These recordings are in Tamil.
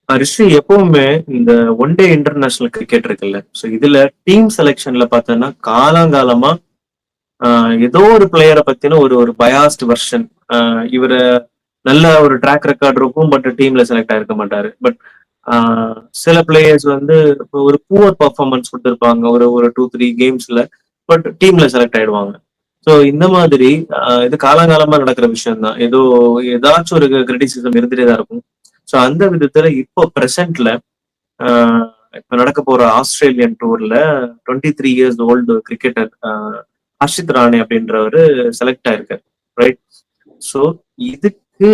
ரிஷி எப்பவுமே இந்த ஒன் டே இன்டர்நேஷனல் கிரிக்கெட் இருக்குல்ல, ஸோ இதுல டீம் செலெக்ஷன்ல பார்த்தோன்னா காலாங்காலமா ஏதோ ஒரு பிளேயரை பத்தின ஒரு ஒரு பயாஸ்ட் வெர்ஷன். இவரை நல்ல ஒரு ட்ராக் ரெக்கார்ட் இருக்கும், பட் டீம்ல செலக்ட் ஆயிருக்க மாட்டாரு. பட் சில பிளேயர்ஸ் வந்து இப்போ ஒரு புவர் பர்ஃபார்மன்ஸ் கொடுத்துருப்பாங்க ஒரு ஒரு 2-3 கேம்ஸ்ல, பட் டீம்ல செலக்ட் ஆயிடுவாங்க. ஸோ இந்த மாதிரி இது காலங்காலமா நடக்கிற விஷயம் தான். ஏதாச்சும் ஒரு கிரிட்டிசிசம் இருந்துட்டே தான் இருக்கும். ஸோ அந்த விதத்துல இப்போ பிரசன்ட்ல இப்ப நடக்க போற ஆஸ்திரேலியன் டூர்ல 23 years old cricketer Harshit Rana அப்படின்றவரு செலக்ட் ஆயிருக்காரு, ரைட்? ஸோ இதுக்கு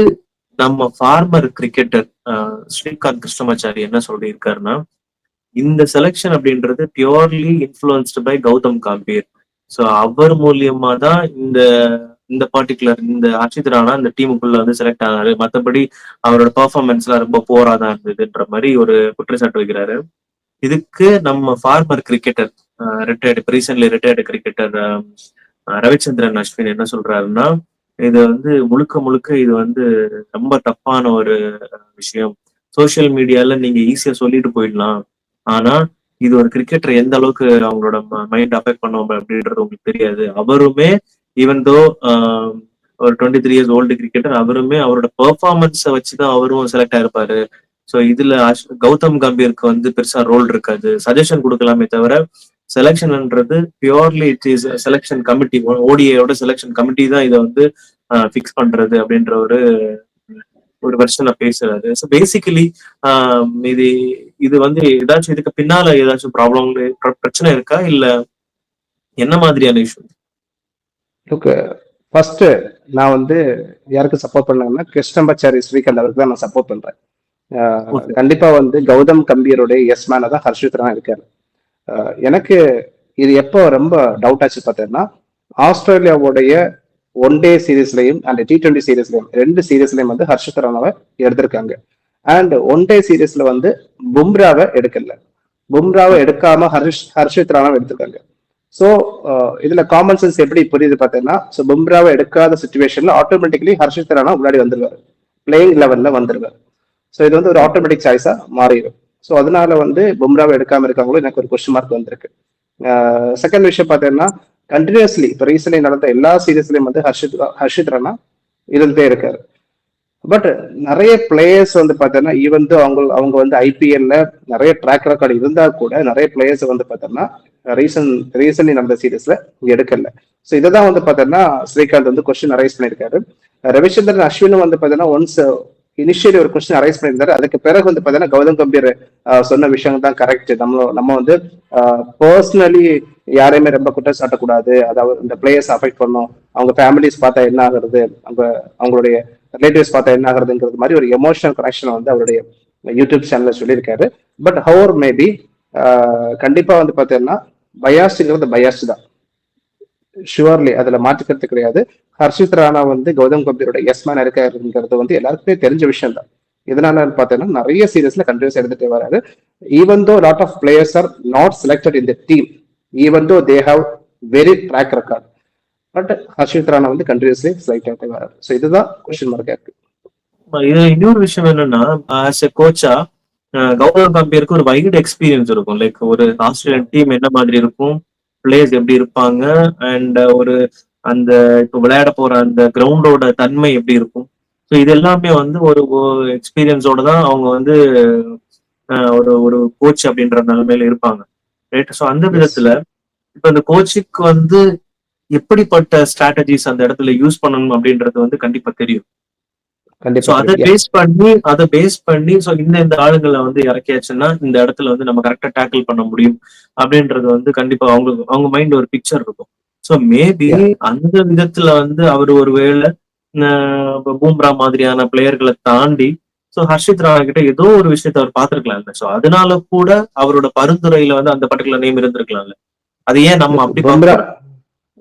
நம்ம ஃபார்மர் கிரிக்கெட்டர் ஸ்ரீகாந்த் கிருஷ்ணமாச்சாரி என்ன சொல்லியிருக்காருன்னா, இந்த செலெக்ஷன் அப்படின்றது purely influenced by Gautam Gambhir. So அவர் மூலியமா தான் இந்த இந்த பர்டிகுலர் இந்த ஹர்ஷித் ராணா இந்த டீமுக்குள்ள வந்து செலக்ட் ஆனாரு. மற்றபடி அவரோட பெர்ஃபார்மன்ஸ்லாம் ரொம்ப போரா தான் இருந்ததுன்ற மாதிரி ஒரு குற்றச்சாட்டு வைக்கிறாரு. இதுக்கு நம்ம farmer cricketer retired recently retired cricketer Ravichandran Ashwin என்ன சொல்றாருன்னா, இது வந்து முழுக்க முழுக்க இது வந்து ரொம்ப தப்பான ஒரு விஷயம். சோசியல் மீடியால நீங்க ஈஸியா சொல்லிட்டு போயிடலாம், ஆனா இது ஒரு கிரிக்கெட்டர் எந்த அளவுக்கு அவங்களோட மைண்ட் அஃபெக்ட் பண்ணுவோம் அப்படின்றது உங்களுக்கு தெரியாது. அவருமே ஈவன் தோ ஒரு 23 இயர்ஸ் ஓல்டு கிரிக்கெட்டர், அவருமே அவரோட பெர்ஃபார்மன்ஸை வச்சுதான் அவரும் செலக்ட் ஆயிருப்பாரு. ஸோ இதுல கௌதம் கம்பீருக்கு வந்து பெருசா ரோல் இருக்காது. சஜஷன் கொடுக்கலாமே தவிர செலெக்ஷன்ன்றது purely it is selection committee, ஓடிஐயோட செலெக்ஷன் கமிட்டி தான் இதை வந்து ஃபிக்ஸ் பண்றது அப்படின்ற ஒரு ஒரு வெர்ஷனை பேசுறாரு. ஸோ பேசிக்கலி இது இது வந்து ஏதாச்சும் இதுக்கு பின்னால ஏதாச்சும் ப்ராப்ளம் பிரச்சனை இருக்கா, இல்ல என்ன மாதிரியான இஷ்யூ? ஓகே, ஃபர்ஸ்ட் நான் வந்து யாருக்கு சப்போர்ட் பண்ணேன்னா கிருஷ்ணமாச்சாரி ஸ்ரீகாந்த் அவருக்கு தான் நான் சப்போர்ட் பண்றேன். கண்டிப்பா வந்து கௌதம் கம்பீரோட எஸ் மேன தான் ஹர்ஷித் ராணா இருக்காரு. எனக்கு இது எப்போ ரொம்ப டவுட் ஆச்சு பார்த்தேன்னா, ஆஸ்திரேலியாவுடைய ஒன் டே சீரீஸ்லையும் அண்ட் T20 சீரீஸ்லையும் 2 சீரீஸ்லையும் வந்து ஹர்ஷித் ராணாவை எடுத்திருக்காங்க. அண்ட் ஒன் டே சீரீஸ்ல வந்து பும்ராவை எடுக்கல, பும்ராவை எடுக்காம ஹர்ஷித் ராணாவை எடுத்திருக்காங்க. ஸோ இதுல காமன் சென்ஸ் எப்படி புரியுது பார்த்தீங்கன்னா, ஸோ பும்ராவை எடுக்காத சுச்சுவேஷன்ல ஆட்டோமேட்டிக்கலி ஹர்ஷித் ராணா முன்னாடி வந்துருவாரு, பிளேயிங் லெவல்ல வந்துருவாரு. ஸோ இது வந்து ஒரு ஆட்டோமேட்டிக் சாய்ஸா மாறிடும். ஸோ அதனால வந்து பும்ராவை எடுக்காம இருக்காங்களோ எனக்கு ஒரு கொஸ்டின் மார்க் வந்திருக்கு. செகண்ட் விஷயம் பார்த்தீங்கன்னா, கண்டினியூஸ்லி இப்போ ரீசென்ட்லி நடந்த எல்லா சீரீஸ்லயும் வந்து ஹர்ஷித் ராணா இருந்துட்டே இருக்காரு. பட் நிறைய பிளேயர்ஸ் வந்து பார்த்தோன்னா ஈவன் அவங்க வந்து ஐபிஎல்ல நிறைய ட்ராக் ரெக்கார்டு இருந்தா கூட நிறைய பிளேயர்ஸ் வந்து பார்த்தோம்னா ரீசென்ட்லி நடந்த சீரீஸ்ல எடுக்கல. ஸோ இதை தான் வந்து பார்த்தோன்னா ஸ்ரீகாந்த் வந்து கொஸ்டின் அரைஸ் பண்ணியிருக்காரு. ரவிச்சந்திரன் அஸ்வினும் வந்து பார்த்தோன்னா ஒன்ஸ் இனிஷியலி ஒரு கொஸ்டின் அரைஸ் பண்ணியிருந்தாரு. அதுக்கு பிறகு வந்து பார்த்தீங்கன்னா கௌதம் கம்பீர் சொன்ன விஷயம் தான் கரெக்ட். நம்ம வந்து பர்சனலி யாரையுமே ரொம்ப குற்றம் சாட்டக்கூடாது, அதாவது இந்த பிளேயர்ஸ் அஃபெக்ட் பண்ணும், அவங்க ஃபேமிலிஸ் பார்த்தா என்ன ஆகுறது, அவங்களுடைய ரிலேட்டிவ்ஸ் பார்த்தா என்ன ஆகுறதுங்கிறது மாதிரி ஒரு எமோஷனல் கனெக்ஷன் வந்து அவருடைய யூடியூப் சேனல்ல சொல்லியிருக்காரு. பட் ஹவர் மேபி கண்டிப்பா வந்து பார்த்தீங்கன்னா பயாஸ்ங்கிறது பயாஸ் தான், ஷுவர்லி அதுல மாற்றுக்கிறது கிடையாது. ஹர்ஷித் ராணா வந்து கௌதம் கம்பீரோட எஸ் மேன் இருக்காருங்கிறது வந்து எல்லாருக்குமே தெரிஞ்ச விஷயம் தான். இதனால பார்த்தீங்கன்னா நிறைய சீரீஸ்ல கண்டினியூஸ் எடுத்துட்டே வராரு. Even though lot of players are not selected in the team, even though they have very track record, but Harshit Rana வந்து கண்டினியூஸ்லி செலக்ட் ஆகிட்டே வராரு. ஸோ இதுதான் கொஸ்டின் மார்க்கா இருக்கு. இது இன்னொரு விஷயம் என்னன்னா, ஆஸ் எ கோச்சா கௌதம் கம்பீருக்கு ஒரு வைட் எக்ஸ்பீரியன்ஸ் இருக்கும். லைக் ஒரு ஆஸ்திரேலியன் டீம் என்ன மாதிரி இருக்கும், பிளேயர்ஸ் எப்படி இருப்பாங்க, அண்ட் ஒரு அந்த இப்போ விளையாட போற அந்த கிரவுண்டோட தன்மை எப்படி இருக்கும். ஸோ இது எல்லாமே வந்து ஒரு எக்ஸ்பீரியன்ஸோட தான் அவங்க வந்து ஒரு ஒரு கோச் அப்படின்ற நிலைமையில இருப்பாங்க, ரைட்? ஸோ அந்த விதத்துல இப்ப இந்த கோச்சுக்கு வந்து எப்படிப்பட்ட ஸ்ட்ராட்டஜிஸ் அந்த இடத்துல யூஸ் பண்ணணும் அப்படின்றது வந்து கண்டிப்பா தெரியும். அதை பேஸ் பண்ணி இந்த ஆளுங்களை வந்து இறக்கியாச்சுன்னா இந்த இடத்துல வந்து நம்ம கரெக்டா டேக்கிள் பண்ண முடியும் அப்படின்றது வந்து கண்டிப்பா அவங்க மைண்ட் ஒரு பிக்சர் இருக்கும். ஸோ மேபி அந்த விதத்துல வந்து அவர் ஒருவேளை பூம்ரா மாதிரியான பிளேயர்களை தாண்டி ஹர்ஷித் ராணா கிட்ட ஏதோ ஒரு விஷயத்த அவர் பார்த்திருக்கலாம்ல. ஸோ அதனால கூட அவரோட பரிந்துரையில வந்து அந்த பர்டிகுலர் நேம் இருந்திருக்கலாம்ல. அது ஏன் நம்ம அப்படி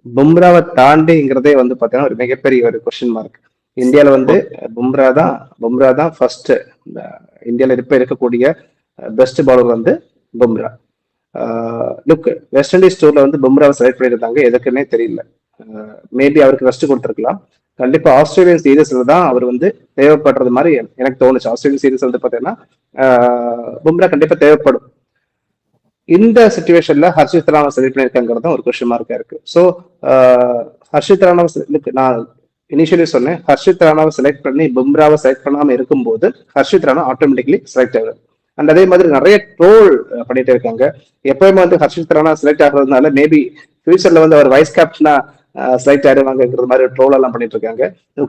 பும்ராவை தாண்டிங்கிறதே வந்து பாத்தீங்கன்னா ஒரு மிகப்பெரிய ஒரு கொஸ்டின் மார்க். இந்தியால வந்து பும்ரா தான் ஃபர்ஸ்ட் இந்தியால இப்ப இருக்கக்கூடிய பெஸ்ட் பவுலர் வந்து பும்ரா. லுக், வெஸ்ட் இண்டீஸ் டூர்ல வந்து பும்ராவை செலக்ட் பண்ணியிருந்தாங்க, எதுக்குன்னே தெரியல. மேபி அவருக்கு ரெஸ்ட் கொடுத்துருக்கலாம். கண்டிப்பா ஆஸ்திரேலியன் சீரீஸ்ல தான் அவர் வந்து தேவைப்படுறது மாதிரி எனக்கு தோணுச்சு. ஆஸ்திரேலியன் சீரீஸ் வந்து பாத்தீங்கன்னா பும்ரா கண்டிப்பா தேவைப்படும். இந்த சுச்சுவேஷன்ல ஹர்ஷித் ராணா செலக்ட் பண்ணிருக்காங்கிறது ஒரு கொஸ்டின் மார்க்கா இருக்கு. ஸோ ஹர்ஷித் ராணாவை நான் இனிஷியலி சொன்னேன், ஹர்ஷித் ராணாவை செலக்ட் பண்ணி பும்ராவை செலக்ட் பண்ணாம இருக்கும்போது ஹர்ஷித் ராணா ஆட்டோமேட்டிக்லி செலக்ட் ஆகுது. அண்ட் அதே மாதிரி நிறைய ட்ரோல் பண்ணிட்டு இருக்காங்க. எப்பயுமே வந்து ஹர்ஷித் ராணா செலக்ட் ஆகுறதுனால மேபி ஃபியூச்சர்ல வந்து அவர் வைஸ் கேப்டனா செலக்ட் ஆயிடுவாங்கிறது மாதிரி ட்ரோல் எல்லாம் பண்ணிட்டு இருக்காங்க.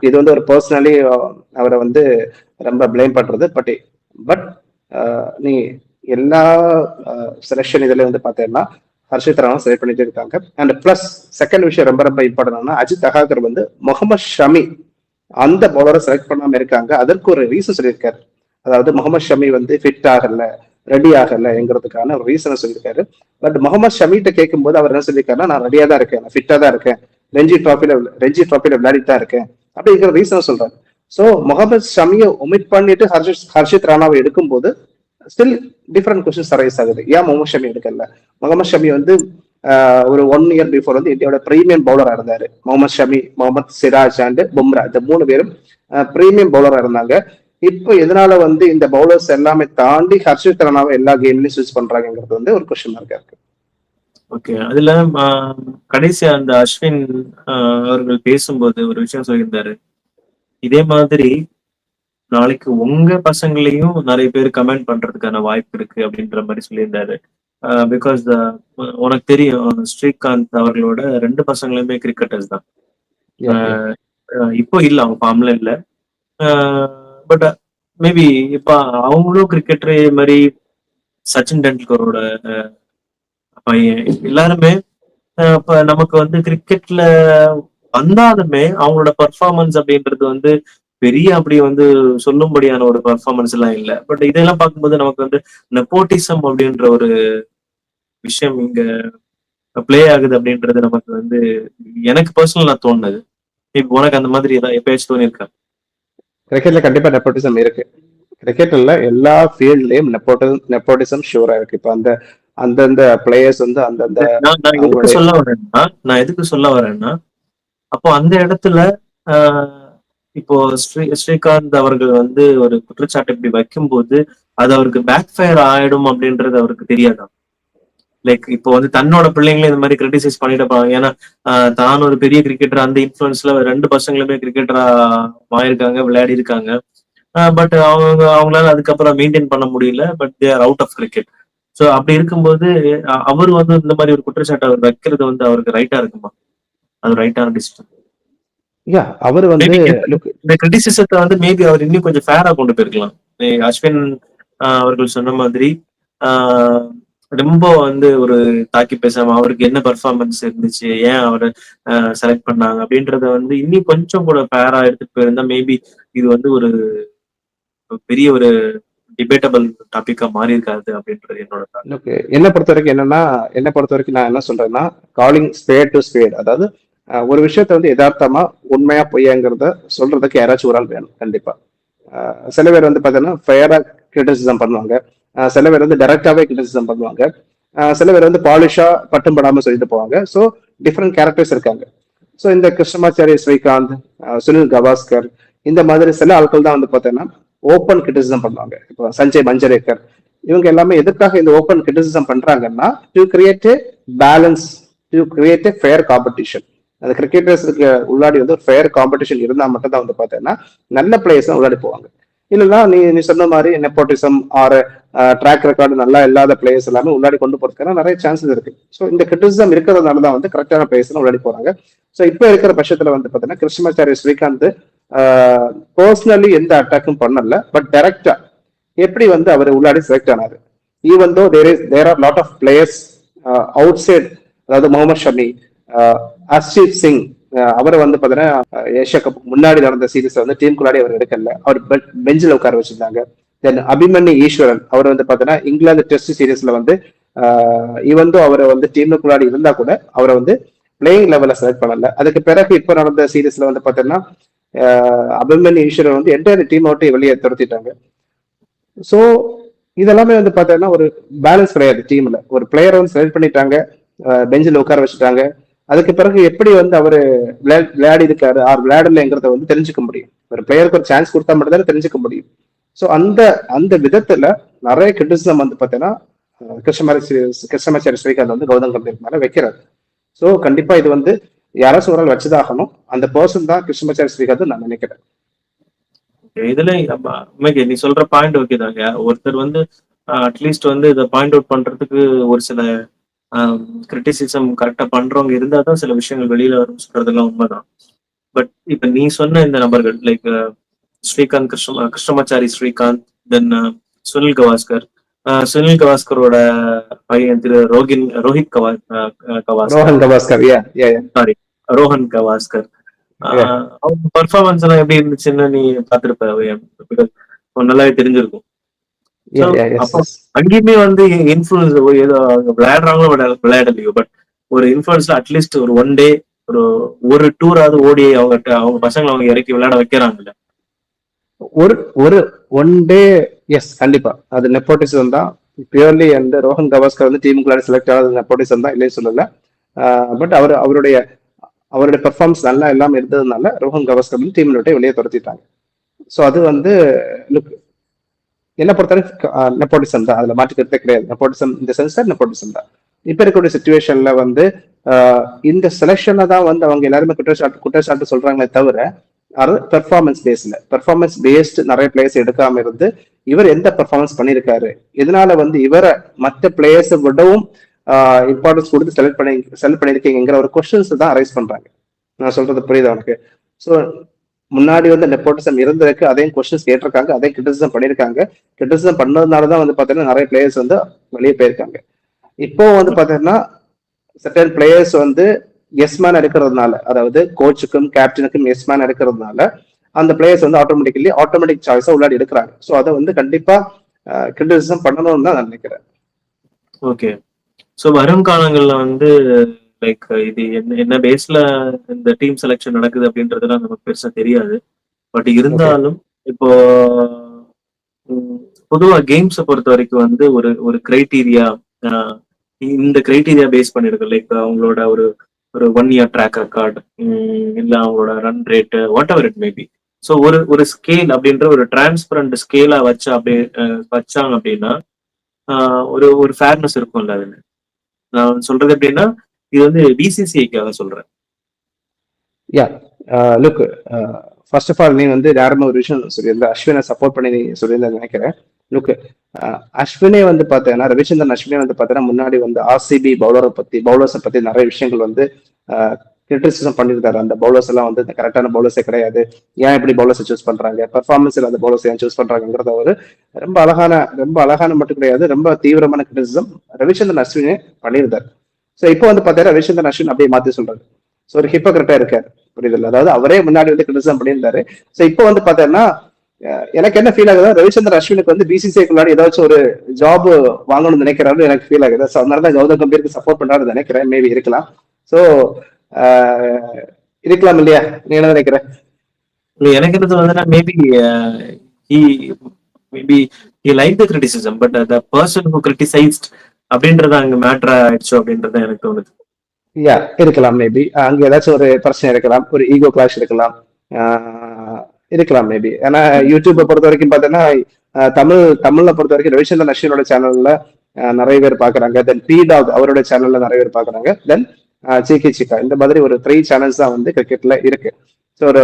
இது வந்து ஒரு பர்சனலி அவரை வந்து ரொம்ப பிளேம் பண்றது. பட் நீ எல்லா செலெக்ஷன் இதுல வந்து பாத்தீங்கன்னா ஹர்ஷித் ராணா செலக்ட் பண்ணிட்டு இருக்காங்க. அண்ட் பிளஸ் செகண்ட் விஷயம் ரொம்ப ரொம்ப இம்பார்ட்டன்ட்னா அஜித் அகாகர் வந்து முகமது ஷமி அந்த பவுலரை செலக்ட் பண்ணாம இருக்காங்க. அதற்கு ஒரு ரீசன் சொல்லியிருக்காரு. அதாவது முகமது ஷமி வந்து ஃபிட் ஆகல, ரெடி ஆகலைங்கிறதுக்கான ஒரு ரீசனை சொல்லியிருக்காரு. பட் முகமது ஷமிட்ட கேட்கும்போது அவர் என்ன சொல்லியிருக்காருன்னா, நான் ரெடியா தான் இருக்கேன், நான் ஃபிட்டா தான் இருக்கேன், ரஞ்சி ட்ராஃபில விளையாடிட்டு தான் இருக்கேன் அப்படிங்கிற ரீசனை சொல்றாரு. ஸோ முகமது ஷமியை ஒமிட் பண்ணிட்டு ஹர்ஷித் ராணாவை எடுக்கும்போது ஸ்டில் டிஃப்ரெண்ட் கொஸ்டின்ஸ் அரைஸ் ஆகுது. ஏன் முகமது ஷமி எடுக்கல? முகமது ஷமி வந்து ஒரு 1 இயர் பிஃபோர் வந்து இந்தியாவோட பிரீமியம் பவுலரா இருந்தாரு. முகமது ஷமி, முகமது சிராஜ் அண்ட் பும்ரா இந்த 3 பேரும் பிரீமியம் பவுலரா இருந்தாங்க. இப்போ எதனால வந்து இந்த பவுலர்ஸ் எல்லாமே தாண்டி ஹர்ஷித் ராணாவை எல்லா கேம்லயும் ஸ்விட்ச் பண்றாங்கிறது வந்து ஒரு கொஸ்டின் மார்க்கா இருக்கு. ஓகே, அதுல கடைசியா அந்த அஸ்வின் அவர்கள் பேசும்போது ஒரு விஷயம் சொல்லியிருந்தாரு. இதே மாதிரி நாளைக்கு உங்க பசங்களையும் நிறைய பேர் கமெண்ட் பண்றதுக்கான வாய்ப்பு இருக்கு அப்படின்ற மாதிரி சொல்லியிருந்தாரு. பிகாஸ் உனக்கு தெரியும், ஸ்ரீகாந்த் அவர்களோட 2 பசங்களுமே கிரிக்கெட்டர்ஸ் தான். இப்போ இல்ல, அவங்க ஃபார்ம்ல இல்ல. பட் மேபி இப்ப அவங்களும் கிரிக்கெட்டர் மாதிரி சச்சின் டெண்டுல்கரோட பையன் எல்லாருமே இப்ப நமக்கு வந்து கிரிக்கெட்ல வந்தாலுமே அவங்களோட பர்ஃபார்மன்ஸ் அப்படின்றது வந்து பெரிய அப்படி வந்து சொல்லும்படியான ஒரு பர்ஃபார்மன்ஸ் எல்லாம் இல்லை. பட் இதெல்லாம் பார்க்கும்போது நமக்கு வந்து நெப்போட்டிசம் அப்படின்ற ஒரு விஷயம் இங்க பிளே ஆகுது அப்படின்றது நமக்கு வந்து எனக்கு பர்சனலா தோணுது. இப்ப உனக்கு அந்த மாதிரி ஏதாவது எப்பயாச்சும் தோணிருக்கா? கிரிக்கெட்ல கண்டிப்பா நெப்போட்டிசம் இருக்கு. கிரிக்கெட்ல எல்லா ஃபீல்ட்லயும் நெப்போட்டிசம் ஷூரா இருக்கு. இப்ப அந்தந்த பிளேயர்ஸ் வந்து அந்தந்த நான் எதுக்கு சொல்ல வரேன்னா அப்போ அந்த இடத்துல இப்போ ஸ்ரீகாந்த் அவர்கள் வந்து ஒரு குற்றச்சாட்டு இப்படி வைக்கும்போது அது அவருக்கு பேக் ஃபயர் ஆயிடும் அப்படின்றது அவருக்கு தெரியாதா? லைக் இப்போ வந்து தன்னோட பிள்ளைங்களும் இந்த மாதிரி கிரிட்டிசைஸ் பண்ணிட்டு போவாங்க. ஏன்னா தான் ஒரு பெரிய கிரிக்கெட்டர், அந்த இன்ஃபுளுன்ஸ்ல 2 பசங்களுமே கிரிக்கெட்டரா ஆயிருக்காங்க, விளையாடி இருக்காங்க. பட் அவங்களால அதுக்கப்புறம் மெயின்டைன் பண்ண முடியல. But they are out of cricket. So அப்படி இருக்கும்போது அவர் வந்து இந்த மாதிரி ஒரு குற்றச்சாட்டு அவர் வைக்கிறது வந்து அவருக்கு ரைட்டா இருக்குமா? அது ரைட்டான டிசிஷன்? அவர் வந்து இந்த கிரிட்டிசிசத்தை வந்து மேபி அவர் இன்னும் கொஞ்சம் ஃபேரா கொண்டு போயிருக்கலாம். அஸ்வின் அவர்கள் சொன்ன மாதிரி ரொம்ப வந்து ஒரு தாக்கி பேசாம அவருக்கு என்ன பெர்ஃபார்மன்ஸ் இருந்துச்சு, ஏன் அவரை செலக்ட் பண்ணாங்க அப்படின்றத வந்து இன்னும் கொஞ்சம் கூட ஃபேரா எடுத்துட்டு போயிருந்தா மேபி இது வந்து ஒரு பெரிய ஒரு டிபேட்டபிள் டாபிக்கா மாறி இருக்காது அப்படின்றது என்னோட தாட். என்ன பொறுத்த வரைக்கும் நான் என்ன சொல்றேன்னா, காலிங் ஸ்பேட் டு ஸ்பேட். அதாவது ஒரு விஷயத்த வந்து யதார்த்தமா உண்மையா பொய்யாங்கிறத சொல்றதுக்கு யாராச்சும் ஒரு ஆள் வேணும் கண்டிப்பா. சில பேர் வந்து பாத்தீங்கன்னா ஃபேரா கிரிட்டிசிசம் பண்ணுவாங்க, சில பேர் வந்து டைரக்டாவே கிரிட்டிசிசம் பண்ணுவாங்க, சில பேர் வந்து பாலிஷா பட்டும் படாம சொல்லிட்டு போவாங்க. ஸோ டிஃப்ரெண்ட் கேரக்டர்ஸ் இருக்காங்க. ஸோ இந்த கிருஷ்ணமாச்சாரி, ஸ்ரீகாந்த், சுனில் கவாஸ்கர் இந்த மாதிரி சில ஆட்கள் தான் வந்து பாத்தீங்கன்னா ஓப்பன் கிரிட்டிசிசம் பண்ணுவாங்க. இப்போ சஞ்சய் மஞ்சரேக்கர் இவங்க எல்லாமே எதுக்காக இந்த ஓப்பன் கிரிட்டிசிசம் பண்றாங்கன்னா, to create a balance, to create a fair competition. அந்த கிரிக்கெட்டர்ஸுக்கு உள்ளாடி வந்து ஒரு ஃபேர் காம்படிஷன் இருந்தா மட்டும் தான் வந்து பாத்தீங்கன்னா நல்ல பிளேயர்ஸ் தான் உள்ளாடி போவாங்க. இல்லைன்னா நீ சொன்ன மாதிரி நெப்போட்டிசம் ஆர் ட்ராக் ரெக்கார்டு நல்லா இல்லாத பிளேயர்ஸ் எல்லாமே உள்ளாடி கொண்டு போறதுக்கான நிறைய சான்சஸ் இருக்கு. ஸோ இந்த கிரிட்டிசிசம் இருக்கிறதுனால தான் வந்து கரெக்டான பிளேயர்ஸ் உள்ளாடி போறாங்க. ஸோ இப்போ இருக்கிற பட்சத்துல வந்து பாத்தீங்கன்னா கிருஷ்ணமாச்சாரி, ஸ்ரீகாந்த் பர்சனலி எந்த அட்டாக்கும் பண்ணல. பட் டைரக்டா எப்படி வந்து அவர் உள்ளாடி செலக்ட் ஆனாரு. Even though there are lot of players outside, அதாவது முகமது ஷமி, அர்ஷீப் சிங் அவரை வந்து பாத்தீங்கன்னா ஏஷியா கப் முன்னாடி நடந்த சீரீஸ்ல வந்து டீமுக்குள்ளாடி அவர் எடுக்கல, அவர் பெஞ்சில் உட்கார வச்சிருந்தாங்க. தென் அபிமன்யு ஈஸ்வரன் அவர் வந்து பாத்தீங்கன்னா இங்கிலாந்து டெஸ்ட் சீரீஸ்ல வந்து ஈவன் தோ அவரை வந்து டீமுக்குள்ளாடி இருந்தா கூட அவரை வந்து பிளேயிங் லெவல்ல செலக்ட் பண்ணல. அதுக்கு பிறகு இப்போ நடந்த சீரீஸ்ல வந்து பாத்தீங்கன்னா அபிமன்யு ஈஸ்வரன் வந்து என்டையர் டீம் அவுட்டை வெளியே துரத்திட்டாங்க. ஸோ இதெல்லாமே வந்து பாத்தீங்கன்னா ஒரு பேலன்ஸ் கிடையாது டீம்ல. ஒரு பிளேயரை வந்து செலக்ட் பண்ணிட்டாங்க, பெஞ்சில் உட்கார வச்சுட்டாங்க, அதுக்கு பிறகு எப்படி வந்து அவரு விளையாடி இருக்காரு விளையாடலைங்கிறத வந்து தெரிஞ்சுக்க முடியும். ஒரு பிளேயருக்கு ஒரு சான்ஸ் கொடுத்தா மட்டும் தான் தெரிஞ்சுக்க முடியும். ஸோ அந்த அந்த விதத்துல நிறைய கிரிட்டிசிசம் வந்து பார்த்தீங்கன்னா கிருஷ்ணமாச்சாரி ஸ்ரீகாந்த் வந்து கௌதம் கம்பீர் மேல வைக்கிறாரு. ஸோ கண்டிப்பா இது வந்து யாராச்சும் ஒரு ஆள் வச்சுதாகணும். அந்த பர்சன் தான் கிருஷ்ணமாச்சாரி ஸ்ரீகாந்த் நான் நினைக்கிறேன். இதுல நீ சொல்ற பாயிண்ட் ஓகே தாங்க. ஒருத்தர் வந்து அட்லீஸ்ட் வந்து இதை பாயிண்ட் அவுட் பண்றதுக்கு ஒரு சில கிரிட்டிசிசம் கரெக்டா பண்றவங்க இருந்தா தான் சில விஷயங்கள் வெளியில வரும் சொல்றதெல்லாம் உண்மைதான். பட் இப்ப நீ சொன்ன இந்த நபர்கள் லைக் ஸ்ரீகாந்த் கிருஷ்ணமாச்சாரி ஸ்ரீகாந்த், தென் சுனில் கவாஸ்கர், சுனில் கவாஸ்கரோட பையன் திரு ரோஹித் கவாஸ்கர், சாரி ரோஹன் கவாஸ்கர், அவங்க பர்ஃபார்மன்ஸ் எல்லாம் எப்படி இருந்துச்சுன்னு நீ பாத்துருப்ப, நல்லாவே தெரிஞ்சிருக்கும். அங்கேயுமே வந்து இன்ஃபுளுன்ஸ் ஏதோ விளையாடுறாங்களோ விளையாடலையோ, பட் ஒரு இன்ஃபுளுன்ஸ்ல அட்லீஸ்ட் ஒரு ஒன் டே ஒரு டூராவது ஓடி அவங்க பசங்களை அவங்க இறக்கி விளையாட வைக்கிறாங்கல்ல. ஒரு ஒன் டே எஸ் கண்டிப்பா அது நெப்போட்டிசம் தான். பியூர்லி அந்த ரோஹன் கவாஸ்கர் வந்து டீமுக்குள்ள செலக்ட் ஆகாத நெப்போட்டிசம் தான், இல்லைன்னு சொல்லல. பட் அவருடைய பெர்ஃபார்மன்ஸ் நல்லா இல்லாம இருந்ததுனால ரோஹன் கவாஸ்கர் வந்து டீம் விட்டு வெளியே துரத்திட்டாங்க. ஸோ அது வந்து என்ன பொறுத்தவரைக்கும் நெப்போட்டிசம் தான், அதுல மாற்றிக்கிறதே கிடையாது. நெப்போட்டிசம் இந்த சென்ஸ் தான் நெப்போட்டிசம் தான். இப்ப இருக்கக்கூடிய சுச்சுவேஷன்ல வந்து இந்த செலக்ஷனை தான் வந்து அவங்க எல்லாருமே குற்றச்சாட்டு சொல்றாங்களே தவிர பெர்ஃபார்மன்ஸ் பேஸ்ட் நிறைய பிளேயர்ஸ் எடுக்காம இருந்து இவர் எந்த பெர்ஃபார்மன்ஸ் பண்ணியிருக்காரு, இதனால வந்து இவரை மற்ற பிளேயர்ஸை விடவும் இம்பார்ட்டன்ஸ் கொடுத்து செலக்ட் பண்ணிருக்கீங்கிற ஒரு கொஸ்டின்ஸ் தான் ரைஸ் பண்றாங்க. நான் சொல்றது புரியுது உனக்கு? ஸோ முன்னாடி வந்து நெப்போட்டிசம் இருந்திருக்கு, அதையும் கொஸ்டின்ஸ் கேட்டிருக்காங்க, அதையும் கிரிட்டிசிசம் பண்ணியிருக்காங்க. கிரிட்டிசிசம் பண்ணதுனாலதான் வந்து பாத்தீங்கன்னா நிறைய பிளேயர்ஸ் வந்து வெளியே போயிருக்காங்க. இப்போ வந்து பாத்தீங்கன்னா சர்டன் பிளேயர்ஸ் வந்து எஸ்மேன் இருக்கிறதுனால, அதாவது கோச்சுக்கும் கேப்டனுக்கும் எஸ்மேன் இருக்கிறதுனால அந்த பிளேயர்ஸ் வந்து ஆட்டோமேட்டிக் சாய்ஸா உள்ளாடி எடுக்கிறாங்க. ஸோ அதை வந்து கண்டிப்பா கிரிட்டிசிசம் பண்ணணும்னு தான் நான் நினைக்கிறேன். ஓகே. ஸோ வரும் காலங்கள்ல வந்து லைக் இது என்ன பேஸ்ல இந்த டீம் செலக்ஷன் நடக்குது அப்படின்றதுலாம் நமக்கு பெருசா தெரியாது. பட் இருந்தாலும் இப்போ பொதுவா கேம்ஸை பொறுத்த வரைக்கும் வந்து ஒரு கிரைட்டீரியா, இந்த கிரைட்டீரியா பேஸ் பண்ணிருக்கு. லைக் அவங்களோட ஒரு 1 year ட்ராக் ரெக்கார்ட், இல்ல அவங்களோட run rate, what ever it maybe. So ஒரு ஸ்கேல் அப்படின்ற ஒரு டிரான்ஸ்பரண்ட் ஸ்கேலா வச்சாங்க அப்படின்னா ஒரு ஃபேர்னஸ் இருக்கும்ல. அதுல நான் சொல்றது எப்படின்னா, இது வந்து பிசிசிஐக்காக சொல்றேன். Yeah look, first of all நீ வந்து யாருமே ஒரு விஷயம் சொல்லியிருந்த அஸ்வினை சப்போர்ட் பண்ணி நீ சொல்லியிருந்த நினைக்கிறேன். லுக், அஸ்வினே வந்து பார்த்தேன்னா ரவிச்சந்திரன் அஸ்வினே வந்து பார்த்தீங்கன்னா முன்னாடி வந்து ஆர்சிபி பவுலர்ஸை பத்தி நிறைய விஷயங்கள் வந்து கிரிட்டிசிசம் பண்ணியிருந்தாரு. அந்த பவுலர்ஸ் எல்லாம் வந்து கரெக்டான பவுலர்ஸே கிடையாது, ஏன் இப்படி பவுலர்ஸை சூஸ் பண்றாங்க, பெர்ஃபார்மன்ஸ் இல்லாத பவுலர்ஸ் ஏன் சூஸ் பண்றாங்கிறத ஒரு ரொம்ப அழகான மட்டும் கிடையாது, ரொம்ப தீவிரமான கிரிட்டிசிசம் ரவிச்சந்திரன் அஸ்வினே பண்ணியிருந்தாரு. ஸோ இப்போ வந்து பார்த்தீங்கன்னா ரவிச்சந்திரன் அஸ்வின் அப்படியே மாத்தி சொல்றாரு. ஸோ ஒரு ஹிப்போக்ரட்டா இருக்காரு, புரியுதுல்ல? அதாவது அவரே முன்னாடி வந்து கிரிட்டிசிசம் பண்ணியிருந்தாரு. ஸோ இப்போ வந்து பார்த்தீங்கன்னா எனக்கு என்ன ஃபீல் ஆகுது, ரவிச்சந்திரன் அஸ்வினுக்கு வந்து பிசிசிஐக்கு முன்னாடி ஏதாச்சும் ஒரு ஜாப் வாங்கணும்னு நினைக்கிறாரு எனக்கு ஃபீல் ஆகுது. ஸோ அதனாலதான் கௌதம் கம்பீருக்கு சப்போர்ட் பண்றாரு நினைக்கிறேன். மேபி இருக்கலாம். ஸோ இருக்கலாம் இல்லையா? நீ என்ன நினைக்கிற? எனக்கு என்ன தோணுதுன்னா, maybe he liked the criticism, but the person who criticized அப்படின்றது அங்க மேட்டர் ஆயிடுச்சு அப்படின்றது எனக்கு தோணுது. யா இருக்கலாம், மேபி அங்க ஏதாச்சும் ஒரு பிரச்சனை இருக்கலாம், ஒரு ஈகோ கிளாஷ் இருக்கலாம் மேபி. ஏன்னா யூடியூப்பை பொறுத்த வரைக்கும் பார்த்தீங்கன்னா தமிழ்ல பொறுத்த வரைக்கும் ரவிச்சந்திரன் அஸ்வினோட சேனல்ல நிறைய பேர் பாக்குறாங்க, தென் பீடாக் அவரோட சேனல்ல நிறைய பேர் பாக்குறாங்க, தென் சிக்கி சிக்கா, இந்த மாதிரி ஒரு 3 சேனல்ஸ் தான் வந்து கிரிக்கெட்ல இருக்கு. ஸோ ஒரு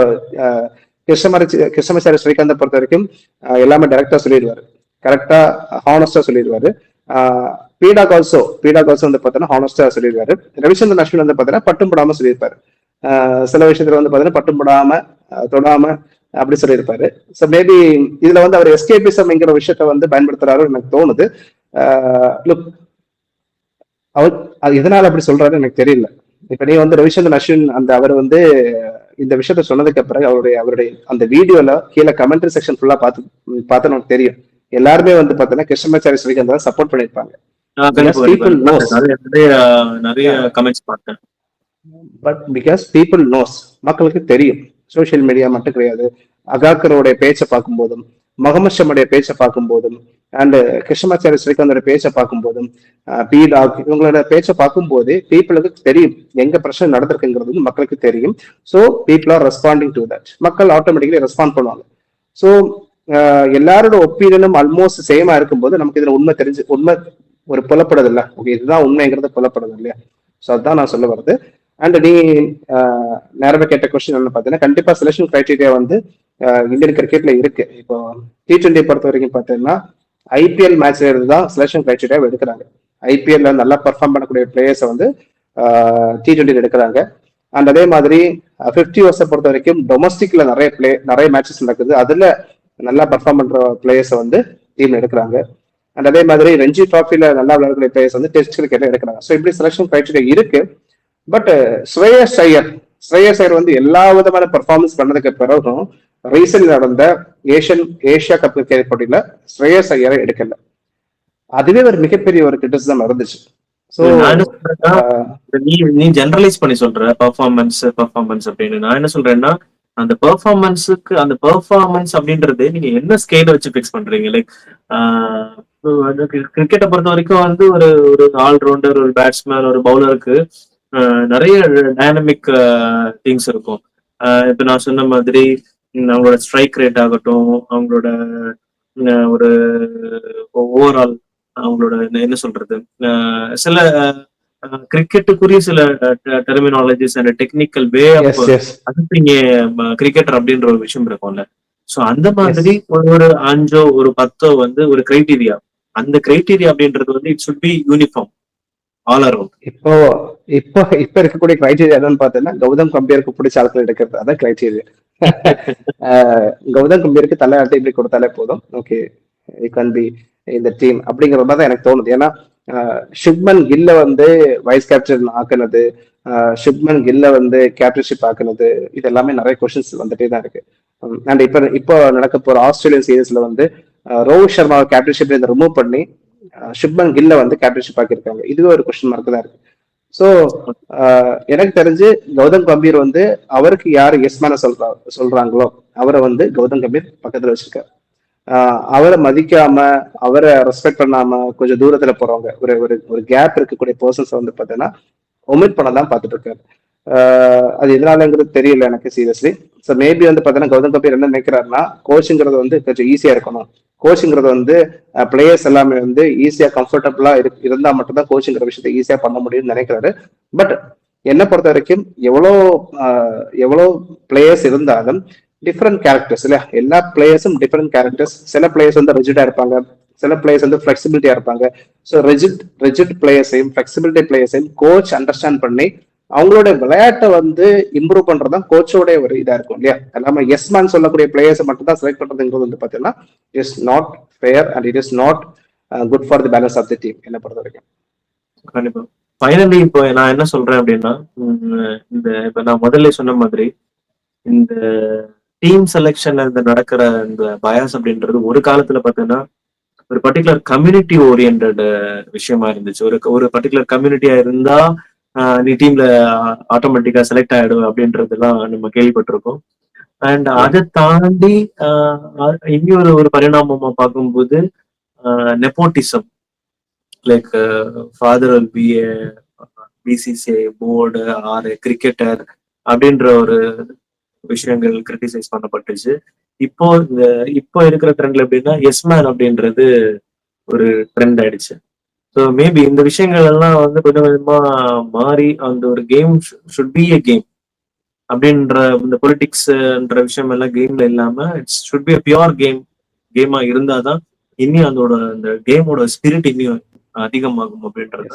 கிருஷ்ணமாச்சாரி ஸ்ரீகாந்தை பொறுத்த வரைக்கும் எல்லாமே டைரக்டா சொல்லிடுவாரு, கரெக்டா ஹானஸ்டா சொல்லிடுவாரு. பீடாக் ஆல்சோ வந்து பார்த்தீங்கன்னா ஹானஸ்டா சொல்லிடுவாரு. ரவிச்சந்திரன் அஸ்வின் வந்து பார்த்தீங்கன்னா பட்டும் படாம சொல்லியிருப்பாரு. சில விஷயத்துல வந்து பார்த்தீங்கன்னா பட்டும் படாம தொடாம அப்படி சொல்லியிருப்பாரு. ஸோ மேபி இதுல வந்து அவர் எஸ்கேபிசம்ங்கிற விஷயத்த வந்து பயன்படுத்துறாரு எனக்கு தோணுது. லுக், அவர் இதனால அப்படி சொல்றாரு எனக்கு தெரியல. இப்ப நீ வந்து ரவிச்சந்திரன் அஸ்வின் அவர் வந்து இந்த விஷயத்த சொன்னதுக்கு அப்புறம் அவருடைய அந்த வீடியோல கீழே கமெண்ட்ரி செக்ஷன் ஃபுல்லா பார்த்து நமக்கு தெரியும். எல்லாருமே வந்து பார்த்தீங்கன்னா கிருஷ்ணமாச்சாரி ஸ்ரீகாந்த் தான் சப்போர்ட் பண்ணிருப்பாங்க. பட் பிகாஸ் மக்களுக்கு தெரியும், சோசியல் மீடியா மட்டும் கிடையாது, அகாக்கரோட பேச்சை பார்க்கும் போதும் முகமது ஷமியுடைய பேச்சை பார்க்கும்போதும் அண்ட் கிருஷ்ணமாச்சாரி ஸ்ரீகாந்தோட பேச்சை பார்க்கும்போதும் பி டாக் இவங்களோட பேச்சை பார்க்கும்போது பீப்புளுக்கு தெரியும் எங்க பிரச்சனை நடந்திருக்குங்கிறது வந்து மக்களுக்கு தெரியும். So people are responding to that. மக்கள் ஆட்டோமேட்டிக்கலி ரெஸ்பாண்ட் பண்ணுவாங்க. ஸோ எல்லாரோட ஒப்பீனியனும் ஆல்மோஸ்ட் சேமா இருக்கும்போது நமக்கு இதுல உண்மை ஒரு புலப்படுது இல்ல, ஓகே இதுதான் உண்மைங்கிறது புலப்படுது இல்லையா? ஸோ அதுதான் நான் சொல்ல வருது. அண்ட் நீ நேரவே கேட்ட கொஸ்டின் என்ன பார்த்தீங்கன்னா, கண்டிப்பா செலெக்ஷன் கிரைட்டீரியா வந்து இந்தியன் கிரிக்கெட்ல இருக்கு. இப்போ T20 பொறுத்த வரைக்கும் பார்த்தீங்கன்னா ஐபிஎல் மேட்ச்ல இருந்து தான் செலெக்ஷன் கிரைட்டீரியா எடுக்கிறாங்க. ஐபிஎல்ல நல்லா பர்ஃபார்ம் பண்ணக்கூடிய பிளேயர்ஸை வந்து T20 எடுக்கிறாங்க. அண்ட் அதே மாதிரி 50 ஓவர்ஸை பொறுத்த வரைக்கும் டொமஸ்டிக்ல நிறைய மேட்சஸ் நடக்குது. அதுல நல்லா பர்ஃபார்ம் பண்ற பிளேயர்ஸை வந்து டீம்ல எடுக்கிறாங்க. அண்ட் அதே மாதிரி ரஞ்சி டிராஃபில நல்லா விளையாடக்கூடிய பிளேயர்ஸ் வந்து டெஸ்ட் கிரிக்கெட்ல எடுக்கிறாங்க. ஸோ இப்படி செலெக்ஷன் கிரைட்டீரியா இருக்கு. பட் ஸ்ரேயஸ் ஐயர் வந்து எல்லா விதமான பெர்ஃபார்மன்ஸ் பண்ணதுக்கு பிறகும் ரீசெண்ட் நடந்த ஏஷியா கப் கிரிக்கெட் போட்டியில ஸ்ரேயஸ் ஐயரை எடுக்கல. அதுவே ஒரு மிகப்பெரிய ஒரு கிரிட்டிசிசம் இருந்துச்சு. ஸோ நீ ஜெனரலைஸ் பண்ணி சொல்ற பெர்ஃபார்மன்ஸ் அப்படின்னு. நான் என்ன சொல்றேன்னா, அந்த பெர்ஃபார்மன்ஸ் அப்படின்றது நீங்க என்ன ஸ்கேல வச்சு பிக்ஸ் பண்றீங்க? லைக் கிரிக்கெட்டை பொறுத்த வரைக்கும் வந்து ஒரு ஆல்ரவுண்டர், ஒரு பேட்ஸ்மேன், ஒரு பவுலருக்கு நிறைய டைனமிக் திங்ஸ் இருக்கும். இப்ப நான் சொன்ன மாதிரி அவங்களோட ஸ்ட்ரைக் ரேட் ஆகட்டும், அவங்களோட ஒரு ஓவரால் அவங்களோட என்ன சொல்றது, சில கிரிக்கெட்டுக்குரிய சில terminologies and technical way of assisting cricketer அப்படின்ற ஒரு விஷயம் இருக்கும்ல. சோ அந்த மாதிரி ஒரு 5 ஒரு 10 வந்து ஒரு கிரைட்டீரியா. அந்த கிரைட்டீரியா அப்படின்றது வந்து it should be uniform all around. இப்போ இருக்கக்கூடிய கிரைட்டீரியா என்னன்னு பாத்தீங்கன்னா, கௌதம் கம்பீருக்கு பிடிச்ச ஆட்கள் எடுக்கிறது. அதான் கிரைட்டீரியா. கௌதம் கம்பீருக்கு தலையாட்டி இப்படி கொடுத்தாலே போதும், ஓகே இட் கேன் பி இந்த டீம் அப்படிங்கிற மாதிரி தான் எனக்கு தோணுது. ஏன்னா சுப்மன் கில்ல வந்து வைஸ் கேப்டன் ஆக்குனது, சுப்மன் கில்ல வந்து கேப்டன்ஷிப் ஆக்குனது, இது எல்லாமே நிறைய கொஸ்டின்ஸ் வந்துட்டே தான் இருக்கு. அண்ட் இப்போ நடக்க போற ஆஸ்திரேலியன் சீரீஸ்ல வந்து ரோஹித் சர்மாவை கேப்டன்ஷிப்ல இருந்து ரிமூவ் பண்ணி சுப்மன் கில்ல வந்து கேப்டன்ஷிப் ஆக்கியிருக்காங்க. இதுவே ஒரு கொஸ்டின் மார்க் தான் இருக்கு. ஸோ எனக்கு தெரிஞ்சு கௌதம் கம்பீர் வந்து அவருக்கு யாரு எஸ்மான சொல்றாங்களோ அவரை வந்து கௌதம் கம்பீர் பக்கத்துல வச்சிருக்காரு. அவரை மதிக்காம, அவரை ரெஸ்பெக்ட் பண்ணாம கொஞ்சம் தூரத்துல போறவங்க, ஒரு கேப் இருக்கக்கூடிய பர்சன்ஸ் வந்து பாத்தீங்கன்னா ஒமிட் பண்ண தான் பார்த்துட்டு இருக்காரு. அது எதனாலங்கிறது தெரியல எனக்கு சீரியஸ்லி. ஸோ மேபி வந்து பாத்தீங்கன்னா கௌதம் கம்பீர் என்ன நினைக்கிறாருன்னா, கோச்சிங்கிறது வந்து கொஞ்சம் ஈஸியா இருக்கணும், கோச்சிங்கிறது வந்து பிளேயர்ஸ் எல்லாமே வந்து ஈஸியா கம்ஃபர்டபுளா இருந்தா மட்டும்தான் கோச்சிங்கிற விஷயத்தை ஈஸியா பண்ண முடியும்னு நினைக்கிறாரு. பட் என்ன பொறுத்த வரைக்கும் எவ்வளோ பிளேயர்ஸ் இருந்தாலும் டிஃப்ரெண்ட் கேரக்டர்ஸ் இல்லையா? எல்லா பிளேயர்ஸும் டிஃப்ரெண்ட் கேரக்டர்ஸ். சில பிளேயர்ஸ் வந்து ரிஜிடா இருப்பாங்க, சில பிளேயர்ஸ் வந்து ஃபிளெக்சிபிலிட்டியா இருப்பாங்க. ஸோ ரிஜிட் பிளேயர்ஸையும் ஃபிளெக்சிபிலிட்டி பிளேயர்ஸையும் கோச் அண்டர்ஸ்டாண்ட் பண்ணி அவங்களோட விளையாட்டை வந்து இம்ப்ரூவ் பண்றதுதான் கோச்சோட ஒரு இதா இருக்கும் இல்லையா? எல்லாமே எஸ்மான் சொல்லக்கூடிய பிளேயர்ஸை மட்டும் தான் செலக்ட் பண்றதுங்கிறது வந்து பாத்தீங்கன்னா is not fair and it is not good for the balance of the team என்ன பொறுத்த வரைக்கும். கண்டிப்பா. ஃபைனலி இப்போ நான் என்ன சொல்றேன் அப்படின்னா, இப்ப நான் முதல்ல சொன்ன மாதிரி இந்த டீம் செலெக்ஷன்ல இந்த நடக்கிற இந்த பயாஸ் அப்படின்றது ஒரு காலத்துல பாத்தீங்கன்னா ஒரு பர்டிகுலர் கம்யூனிட்டி ஓரியன்ட் விஷயமா இருந்துச்சு. ஒரு பர்டிகுலர் கம்யூனிட்டியா இருந்தா நீ டீம்ல ஆட்டோமேட்டிக்கா செலக்ட் ஆயிடும் அப்படின்றது எல்லாம் நம்ம கேள்விப்பட்டிருக்கோம். அண்ட் அதை தாண்டி இன்னொரு ஒரு பரிணாமமா பார்க்கும்போது nepotism, like father will be a BCCI board or cricketer அப்படின்ற ஒரு விஷயங்கள் கிரிட்டிசைஸ் பண்ணப்பட்டுச்சு. இப்போ இருக்கிற ட்ரெண்ட்ல எப்படின்னா எஸ்மேன் அப்படின்றது ஒரு ட்ரெண்ட் ஆயிடுச்சு. ஸோ மேபி இந்த விஷயங்கள் எல்லாம் வந்து கொஞ்சம் கொஞ்சமா மாறி அந்த ஒரு game should be a game அப்படின்ற இந்த பொலிட்டிக்ஸ்ன்ற விஷயம் எல்லாம் கேம்ல இல்லாம இட்ஸ் ஷுட் பி பியூர் கேமா இருந்தாதான் இன்னும் அந்த கேமோட ஸ்பிரிட் இன்னும் அதிகமாகும் அப்படின்றது